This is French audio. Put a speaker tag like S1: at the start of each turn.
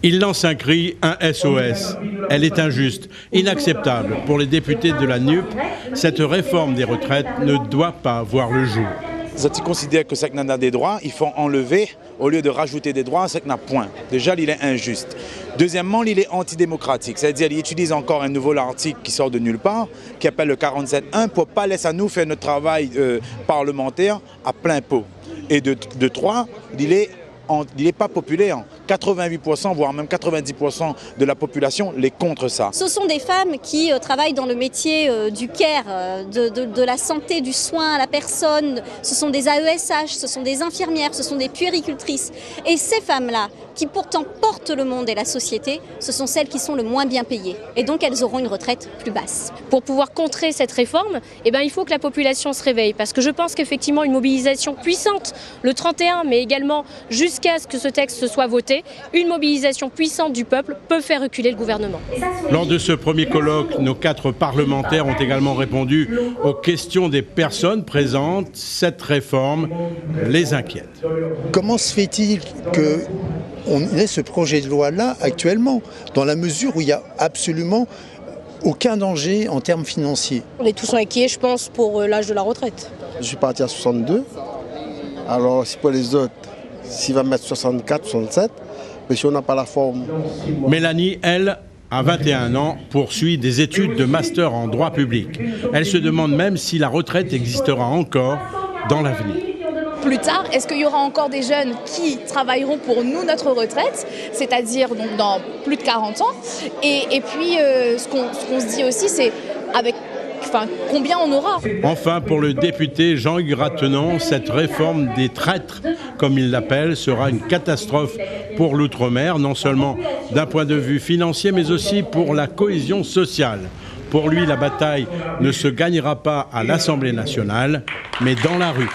S1: Il lance un cri, un SOS. Elle est injuste, inacceptable. Pour les députés de la NUP, cette réforme des retraites ne doit pas voir le jour.
S2: Ils considèrent que c'est qu'on a des droits, il faut enlever, au lieu de rajouter des droits, c'est qu'on a point. Déjà, il est injuste. Deuxièmement, il est antidémocratique, c'est-à-dire qu'il utilise encore un nouveau article qui sort de nulle part, qui appelle le 47.1, pour ne pas laisser à nous faire notre travail parlementaire à plein pot. Et de trois, il n'est pas populaire. 88%, voire même 90% de la population les contre ça.
S3: Ce sont des femmes qui travaillent dans le métier du care, de la santé, du soin à la personne. Ce sont des AESH, ce sont des infirmières, ce sont des puéricultrices. Et ces femmes-là, qui pourtant portent le monde et la société, ce sont celles qui sont le moins bien payées. Et donc elles auront une retraite plus basse.
S4: Pour pouvoir contrer cette réforme, il faut que la population se réveille. Parce que je pense qu'effectivement une mobilisation puissante, le 31, mais également jusqu'à ce que ce texte soit voté, une mobilisation puissante du peuple peut faire reculer le gouvernement.
S1: Lors de ce premier colloque, nos 4 parlementaires ont également répondu aux questions des personnes présentes. Cette réforme les inquiète.
S5: Comment se fait-il qu'on ait ce projet de loi-là actuellement, dans la mesure où il n'y a absolument aucun danger en termes financiers?
S6: On est tous inquiets, je pense, pour l'âge de la retraite.
S7: Je suis parti à 62. Alors, si pour les autres, s'il va mettre 64, 67, mais si on n'a pas la forme.
S1: Mélanie, elle, à 21 ans, poursuit des études de master en droit public. Elle se demande même si la retraite existera encore dans l'avenir.
S8: Plus tard, est-ce qu'il y aura encore des jeunes qui travailleront pour nous notre retraite, c'est-à-dire donc dans plus de 40 ans? Et puis, ce qu'on se dit aussi, c'est combien on aura?
S1: Enfin, pour le député Jean-Hugues Ratenant, cette réforme des traîtres, comme il l'appelle, sera une catastrophe pour l'outre-mer, non seulement d'un point de vue financier, mais aussi pour la cohésion sociale. Pour lui, la bataille ne se gagnera pas à l'Assemblée nationale, mais dans la rue.